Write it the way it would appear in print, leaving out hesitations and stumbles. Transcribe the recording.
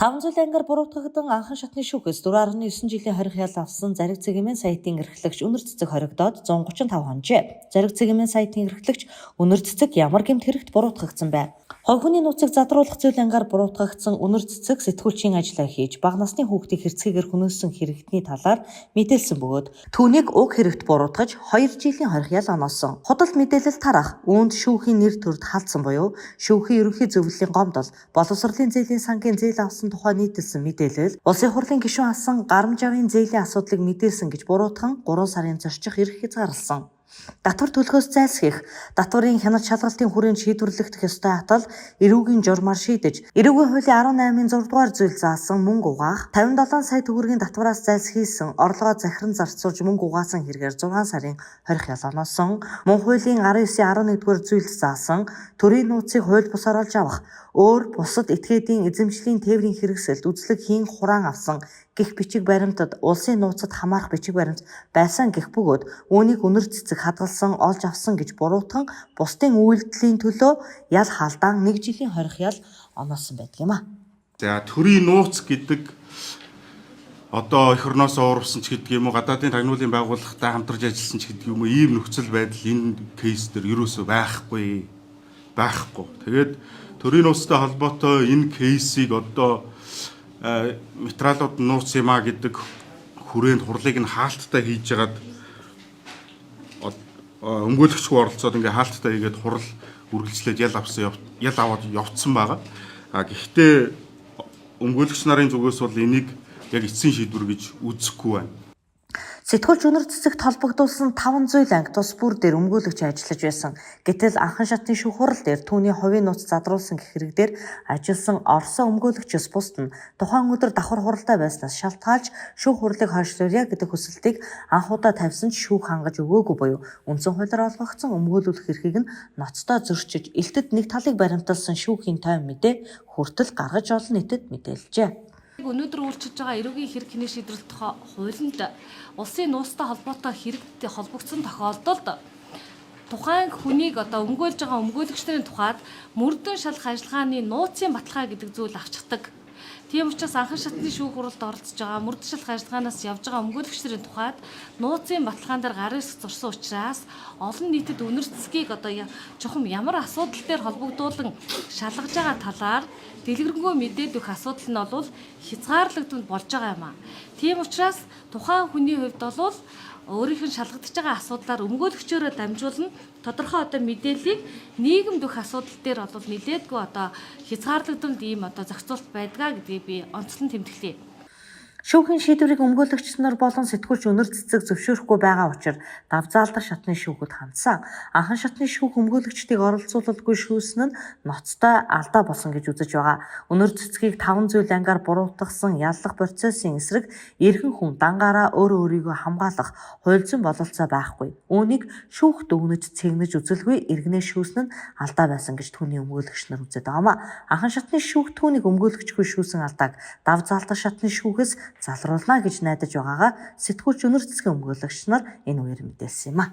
500 ангиар буруутгагдан анхан шатны шүүхээс 4.9 жилийн хорих ял авсан Зариг цэгийн сайтын эрхлэгч Үнэр цэцэг хоригдоод 135 хонжээ. Зариг цэгийн сайтын эрхлэгч Үнэр цэцэг ямар гэмт хэрэгт буруутгагдсан бэ? Хувь хүний нууцыг задруулах зүйл ангаар буруутгагдсан Үнэр цэцэг сэтгүүлчийн ажиллаа хийж бага насны хүүхдийг хэрцгийгээр хөнөөсөн хэрэгтний талаар мэдээлсэн бөгөөд түүнийг уг хэрэгт буруутгаж 2 жилийн хорих ял оноосон. Худалд мэдээлэл тарах, үүнд шүүхийн нэр төрд халдсан буюу шүүхийн ерөнхий зөвлөлийн гомдол, боловсролын зээлийн сангийн зээл авсан тухай нийтэлсэн мэдээлэл, улсын хурлын гишүүн асан гарамж авийн зээлийн асуудлыг мэдээлсэн гэж буруутган 3 сарын зорчих эрх хязгаарласан. Татвар төлөхөөс зайлсхийх, татварын хяналт шалгалтын хүрээнд шийдвэрлэгдэх ёстой атал эрүүгийн журмаар шийдэж, эрүүгийн хуулийн 18-ын 6 дугаар зүйл заасан мөнгө угаах, 57 сая төгрөгийн татвараас зайлсхийсэн, орлогоо захиран зарцуулж мөнгө угаасан хэрэгээр 6 сарын хорих ял оноосон, мөн хуулийн 19-11 дугаар зүйл заасан, төрийн нууцыг хууль бусаар олж авах, өөр бусад этгээдийн эзэмшлийн тээврийн хэрэгсэлд үзлэг хийн хураан авсан гэх бичиг баримтад улсын нууцад хамаарах бичиг баримт байсан гэх бөгөөд үүнийг Үнэр цэцэг хадгалсан олж авсан гэж буруутган бусдын үйлдэлийн төлөө ял халдаан 1 жилийн хорих ял оноосон байдаг юм а. За төрийн нууц гэдэг одоо эх орноос уурсан ч гэдэг юм уу, гадаадын тагнуулын байгууллагатай хамтарч ажилласан ч гэдэг юм уу, ийм нөхцөл байдал энэ кейс дээр ерөөсөө байхгүй. Тэгээд төрийн нууцтай холбоотой энэ кейсийг одоо материалууд нууц юм а гэдэг хүрээнд хурлыг нь хаалттай хийж ягаад өмгөөлөгчгүй оролцоод ингээ хаалттай хийгээд хурал үргэлжлээд ял аваад явцсан байгаа. Гэхдээ өмгөөлөгч нарын зүгээс бол энийг яг эцсийн шийдвэр гэж үзэхгүй байна. Сэтгүүлч Үнэр цэцэгт холбогдуулсан 500 анги тус бүр дээр өмгөөлөгч ажиллаж байсан. Гэтэл анхан шатны шүүх хурал дээр түүний хувийн нууц задруулсан гэх хэрэг дээр ажилласан Оросоо өмгөөлөгчөөс бусд нь тухайн өдөр давхар хуралтай байснаас шалтгаалж шүүх хурлыг хойшлуулъя гэдэг хүсэлтийг анхудаа тавьсан ч шүүх хангаж өгөөгүй буюу үндсэн хуулиар олгогдсон өмгөөлөх эрхийг нь ноцтой зөрчиж элтэд нэг талыг баримталсан шүүхийн тойм мэдээ хүртэл гаргаж олон нийтэд мэдээлжээ. Өнөөдөр үйлчилж байгаа эрүүгийн хэрэг хэний шийдвэрлэх тухай хуулинд улсын нууцтай холбоотой хэрэгт холбогдсон тохиолдолд тухайн хүнийг одоо өмгөөлж байгаа өмгөөлөгчдийн тухайд мөрдөн шалах ажиллагааны нууцын баталгаа гэдэг зүйл авчдаг. Тийм учраас анхан шатны шүүх хуралд оролцож байгаа мөрдөн шалах ажиллагаанаас явж байгаа өмгөөлөгчдийн тухайд нууцын баталгаан дээр гарын хэсэг зурсан учраас олон нийтэд Үнэр цэцгийг одоо чухам ямар асуудал дээр холбогдуулан шалгаж байгаа талаар дэлгэрэнгүй мэдээд өгөх асуудал нь бол хязгаарлагдмал болж байгаа юм а. Тийм учраас тухайн хүний хувьд бол өөрийнх нь шалгагдж байгаа асуудлаар өмгөөлөгчөөрөө дамжуулан тодорхой одоо мэдээллийг нийгэмд өгөх асуудал дээр бол нэлээдгүй одоо хязгаарлагдмал ийм одоо зохицуулт байдгаа гэдгийг би онцлон тэмдэглэе. Шүүхийн шийдвэрийг өмгөөлөгч нар болон сэтгүүлч Үнэр цэцэг зөвшөөрөхгүй байгаа учраас давзаалдах шатны шүүхэд хандсан. Анхан шатны шүүх өмгөөлөгчдийг оролцуулалгүй шүүсэн нь ноцтой алдаа болсон гэж үзэж байгаа. Үнэр цэцгийг 500 ангаар буруутгасан яллах процессын эсрэг эрхэн хүн дангаараа өөрийгөө хамгаалах хууль зүйн бололцоо байхгүй. Үүнийг шүүх дүгнэж цэгнэж үзэлгүй иргэнэ шүүсэн нь алдаа байсан гэж түүний өмгөөлөгч нар үзээд байгаа. Анхан шатны шүүх түүнийг өмгөөлөгчгүй шүүсэн алдааг давзаалдах шатны шүүхээс залруулна гэж найдаж байгаагаа сэтгүүлч Үнэр цэцгийн өмгөөлөгч нар энэ үеэр мэдээлсэн юм а.